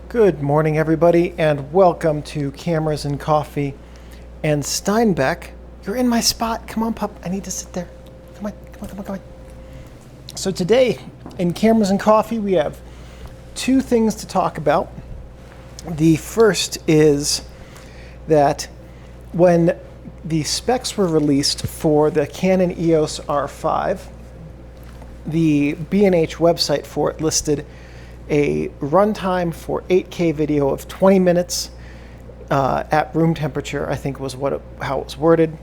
Good morning, everybody, and welcome to Cameras and Coffee. And Steinbeck, you're in my spot. Come on, pup. I need to sit there. Come on, come on, come on, come on. So today, in Cameras and Coffee, we have two things to talk about. The first is that when the specs were released for the Canon EOS R5, the B&H website for it listed a runtime for 8K video of 20 minutes at room temperature, I think was how it was worded.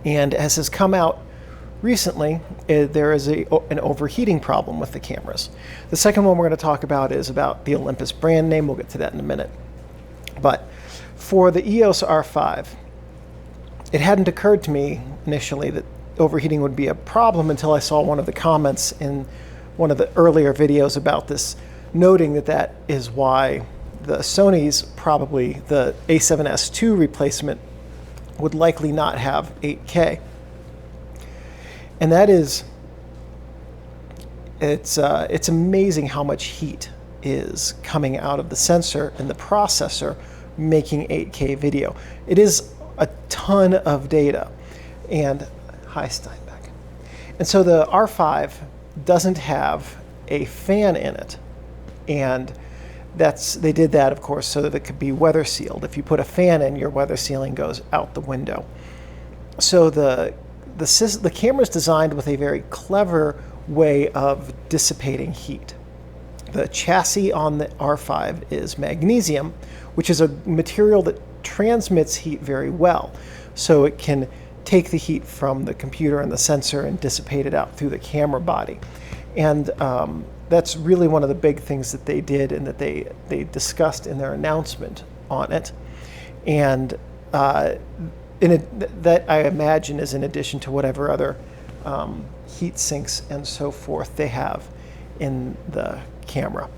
And as has come out recently, there is an overheating problem with the cameras. The second one we're going to talk about is about the Olympus brand name. We'll get to that in a minute. But for the EOS R5, it hadn't occurred to me initially that overheating would be a problem until I saw one of the comments in one of the earlier videos about this, noting that that is why the Sony's, probably the A7S II replacement, would likely not have 8K. And that is, it's amazing how much heat is coming out of the sensor and the processor making 8K video. It is a ton of data. And hi, Steinbeck. And so the R5 doesn't have a fan in it, and they did that, of course, so that it could be weather sealed. If you put a fan in, your weather sealing goes out the window. So the camera is designed with a very clever way of dissipating heat. The chassis on the R5 is magnesium, which is a material that transmits heat very well, so it can take the heat from the computer and the sensor and dissipate it out through the camera body. And that's really one of the big things that they did and that they discussed in their announcement on it. And that I imagine is in addition to whatever other heat sinks and so forth they have in the camera.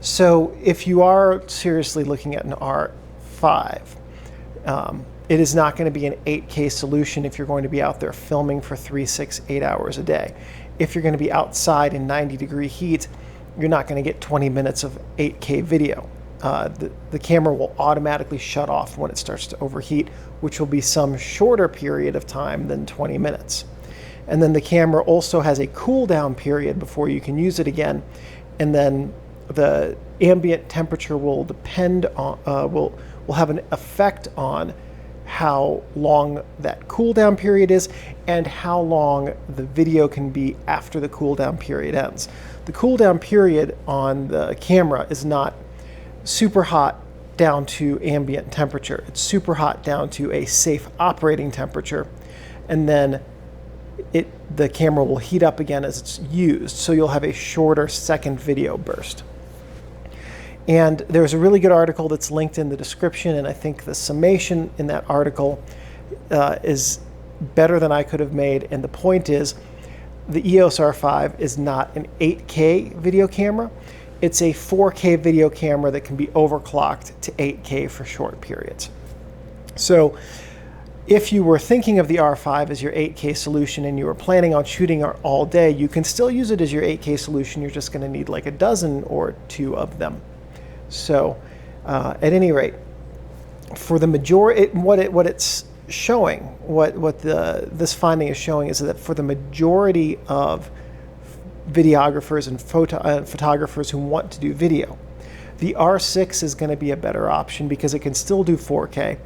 So if you are seriously looking at an R5, it is not going to be an 8K solution if you're going to be out there filming for 3, 6, 8 hours a day. If you're going to be outside in 90-degree heat, you're not going to get 20 minutes of 8K video. The camera will automatically shut off when it starts to overheat, which will be some shorter period of time than 20 minutes. And then the camera also has a cool down period before you can use it again. And then the ambient temperature will depend on, will have an effect on how long that cool down period is and how long the video can be after the cool down period ends. The cool down period on the camera is not super hot down to ambient temperature. It's super hot down to a safe operating temperature, and then the camera will heat up again as it's used, so you'll have a shorter second video burst. And there's a really good article that's linked in the description, and I think the summation in that article is better than I could have made. And the point is, the EOS R5 is not an 8K video camera. It's a 4K video camera that can be overclocked to 8K for short periods. So if you were thinking of the R5 as your 8K solution and you were planning on shooting all day, you can still use it as your 8K solution. You're just going to need like a dozen or two of them. So, at any rate, for the majority, what it's showing, this finding is showing is that for the majority of videographers and photographers who want to do video, the R6 is going to be a better option because it can still do 4K,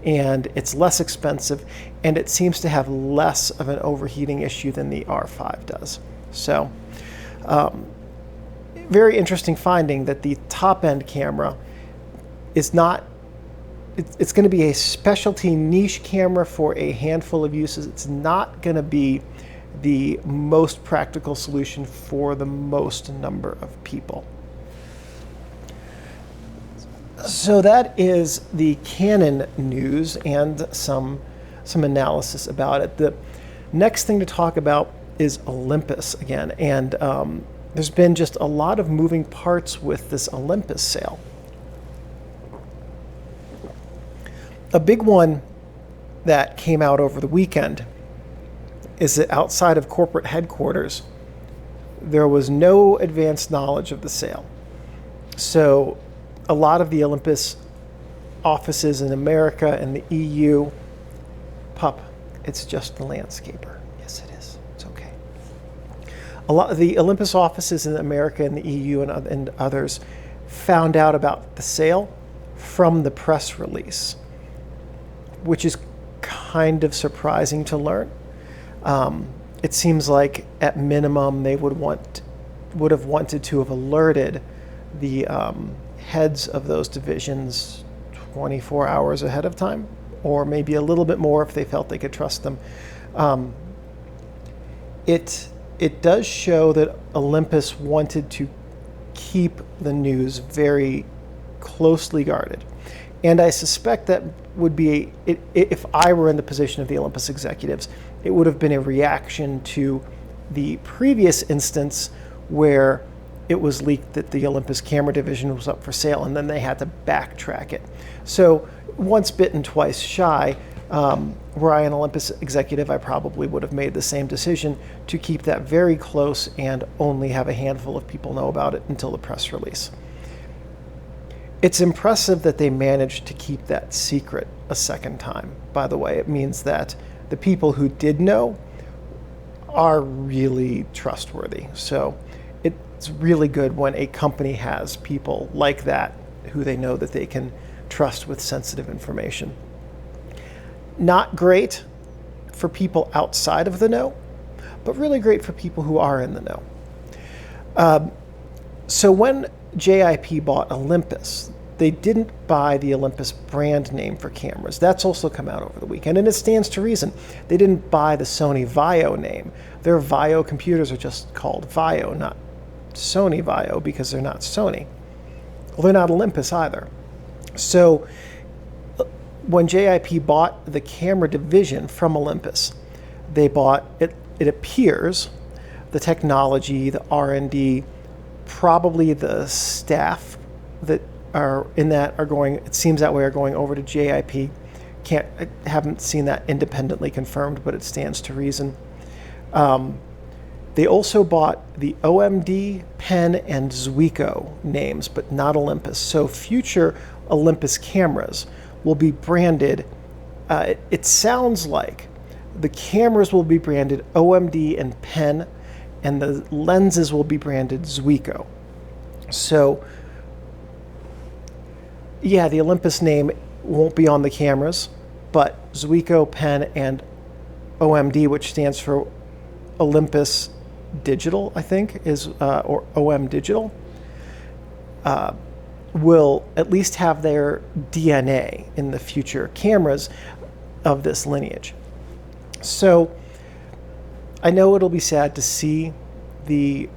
and it's less expensive, and it seems to have less of an overheating issue than the R5 does. So, very interesting finding that the top-end camera is not, it's going to be a specialty niche camera for a handful of uses. It's not going to be the most practical solution for the most number of people. So that is the Canon news and some analysis about it. The next thing to talk about is Olympus again, and there's been just a lot of moving parts with this Olympus sale. A big one that came out over the weekend is that outside of corporate headquarters, there was no advanced knowledge of the sale. So a lot of the Olympus offices in America and the EU, pup, it's just the landscaper. Yes, it is. It's okay. A lot of the Olympus offices in America and the EU and others found out about the sale from the press release, which is kind of surprising to learn. It seems like at minimum they would have wanted to have alerted the heads of those divisions 24 hours ahead of time, or maybe a little bit more if they felt they could trust them. It does show that Olympus wanted to keep the news very closely guarded. And I suspect that would be, if I were in the position of the Olympus executives, it would have been a reaction to the previous instance where it was leaked that the Olympus camera division was up for sale, and then they had to backtrack it. So once bitten, twice shy. Were I an Olympus executive, I probably would have made the same decision to keep that very close and only have a handful of people know about it until the press release. It's impressive that they managed to keep that secret a second time, by the way. It means that the people who did know are really trustworthy. So it's really good when a company has people like that who they know that they can trust with sensitive information. Not great for people outside of the know, but really great for people who are in the know. So when JIP bought Olympus, they didn't buy the Olympus brand name for cameras. That's also come out over the weekend, and it stands to reason. They didn't buy the Sony Vaio name. Their Vaio computers are just called Vaio, not Sony Vaio, because they're not Sony. Well, they're not Olympus either. So when JIP bought the camera division from Olympus, they bought, it appears, the technology, the R&D, probably the staff that are in that are going, it seems that way, are going over to JIP. I haven't seen that independently confirmed, but it stands to reason. They also bought the OMD, Pen, and Zuiko names, but not Olympus. So future Olympus cameras will be branded, it sounds like the cameras will be branded OMD and Pen, and the lenses will be branded Zuiko. So yeah, the Olympus name won't be on the cameras, but Zuiko, Pen, and OMD, which stands for Olympus Digital, I think, or OM Digital, will at least have their DNA in the future cameras of this lineage. So I know it'll be sad to see the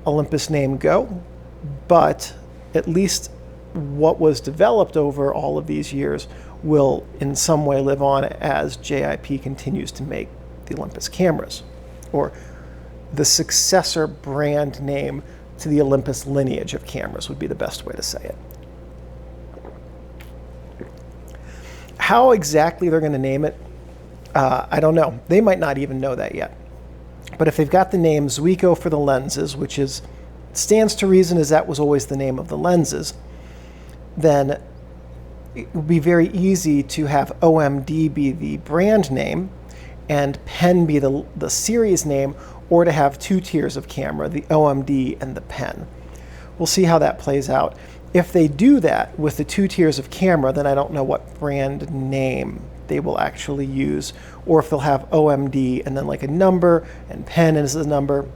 Olympus name go, but at least what was developed over all of these years will in some way live on as JIP continues to make the Olympus cameras, or the successor brand name to the Olympus lineage of cameras would be the best way to say it. How exactly they're going to name it, I don't know. They might not even know that yet. But if they've got the name Zuiko for the lenses, which stands to reason as that was always the name of the lenses, then it would be very easy to have OMD be the brand name and Pen be the series name, or to have two tiers of camera, the OMD and the Pen. We'll see how that plays out. If they do that with the two tiers of camera, then I don't know what brand name they will actually use, or if they'll have OMD and then like a number and Pen as a number.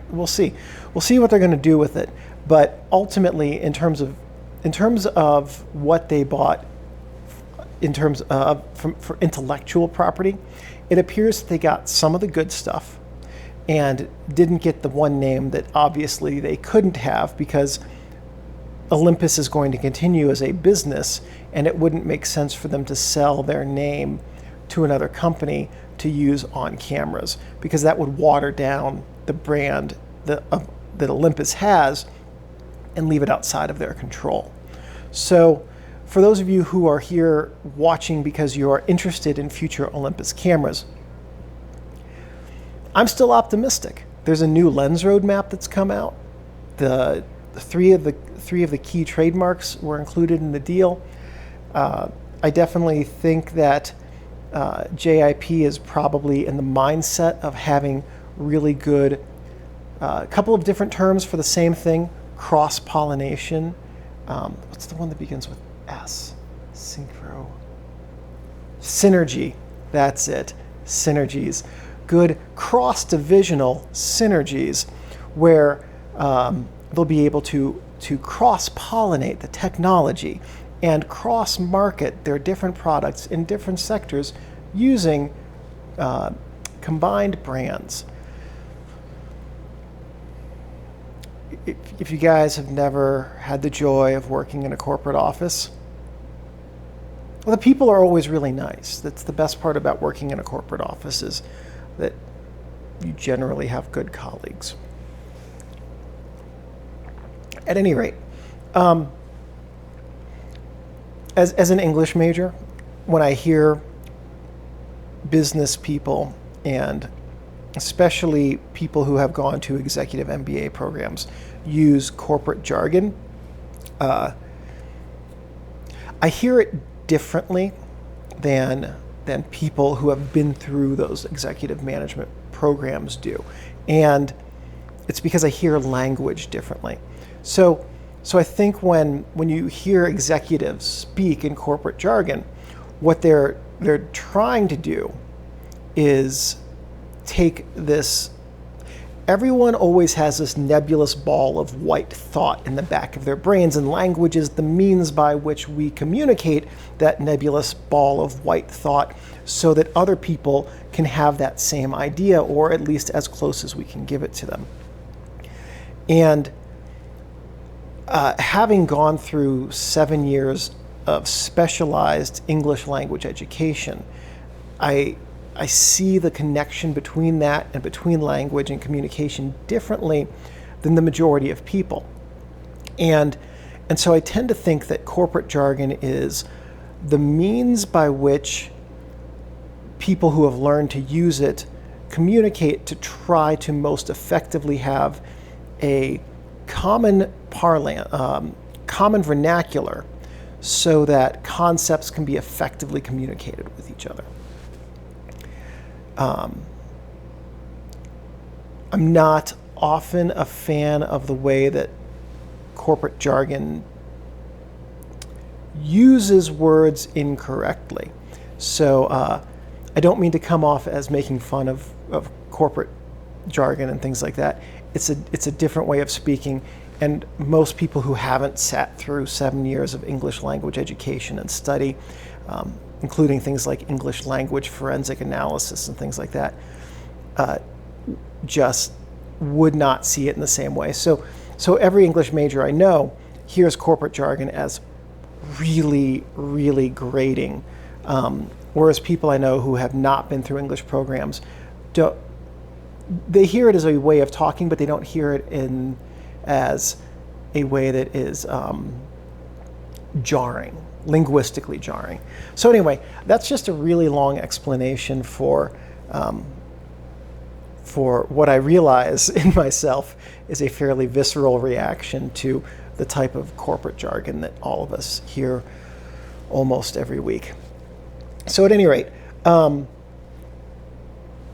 We'll see. We'll see what they're going to do with it. But ultimately, in terms of what they bought, in terms of for intellectual property, it appears that they got some of the good stuff and didn't get the one name that obviously they couldn't have, because Olympus is going to continue as a business, and it wouldn't make sense for them to sell their name to another company to use on cameras, because that would water down the brand that Olympus has and leave it outside of their control. So for those of you who are here watching because you are interested in future Olympus cameras, I'm still optimistic. There's a new lens roadmap that's come out. The three of the key trademarks were included in the deal. I definitely think that JIP is probably in the mindset of having really good, a couple of different terms for the same thing, cross-pollination. What's the one that begins with S? Synchro. Synergy. That's it. Synergies. Good cross-divisional synergies where they'll be able to cross-pollinate the technology and cross-market their different products in different sectors using combined brands. If you guys have never had the joy of working in a corporate office, well, the people are always really nice. That's the best part about working in a corporate office, is that you generally have good colleagues. At any rate, as an English major, when I hear business people, and especially people who have gone to executive MBA programs, use corporate jargon, I hear it differently than people who have been through those executive management programs do. And it's because I hear language differently. So I think when you hear executives speak in corporate jargon, what they're trying to do is take this. Everyone always has this nebulous ball of white thought in the back of their brains, and language is the means by which we communicate that nebulous ball of white thought so that other people can have that same idea, or at least as close as we can give it to them. And having gone through 7 years of specialized English language education, I see the connection between that and between language and communication differently than the majority of people. And so I tend to think that corporate jargon is the means by which people who have learned to use it communicate to try to most effectively have a common common vernacular so that concepts can be effectively communicated with each other. I'm not often a fan of the way that corporate jargon uses words incorrectly. So I don't mean to come off as making fun of corporate jargon and things like that. It's a different way of speaking, and most people who haven't sat through 7 years of English language education and study, including things like English language forensic analysis and things like that, just would not see it in the same way. So every English major I know hears corporate jargon as really, really grating, whereas people I know who have not been through English programs, they hear it as a way of talking, but they don't hear it as a way that is jarring, linguistically jarring. So anyway, that's just a really long explanation for what I realize in myself is a fairly visceral reaction to the type of corporate jargon that all of us hear almost every week. So at any rate,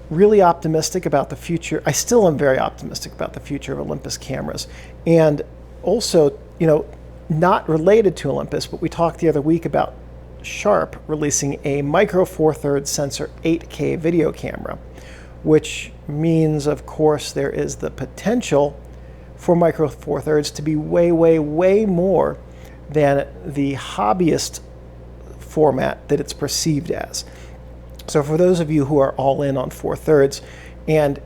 really optimistic about the future. I still am very optimistic about the future of Olympus cameras. And also, not related to Olympus, but we talked the other week about Sharp releasing a micro Four Thirds sensor 8K video camera, which means, of course, there is the potential for micro Four Thirds to be way, way, way more than the hobbyist format that it's perceived as. So for those of you who are all in on 4/3, and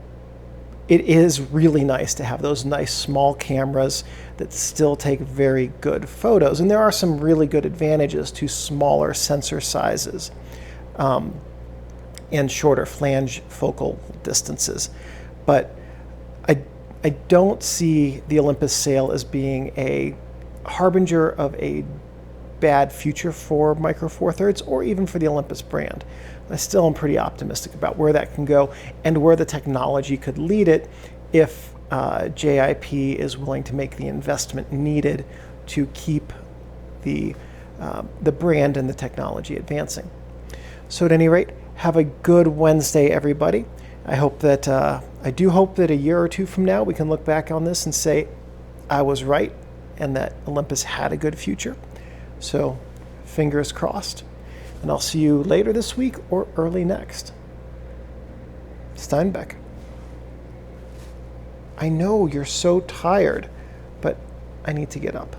it is really nice to have those nice small cameras that still take very good photos. And there are some really good advantages to smaller sensor sizes and shorter flange focal distances. But I don't see the Olympus sale as being a harbinger of a bad future for micro Four Thirds or even for the Olympus brand. I still am pretty optimistic about where that can go and where the technology could lead it if JIP is willing to make the investment needed to keep the brand and the technology advancing. So at any rate, have a good Wednesday, everybody. I do hope that a year or two from now we can look back on this and say I was right and that Olympus had a good future. So fingers crossed. And I'll see you later this week or early next. Steinbeck. I know you're so tired, but I need to get up.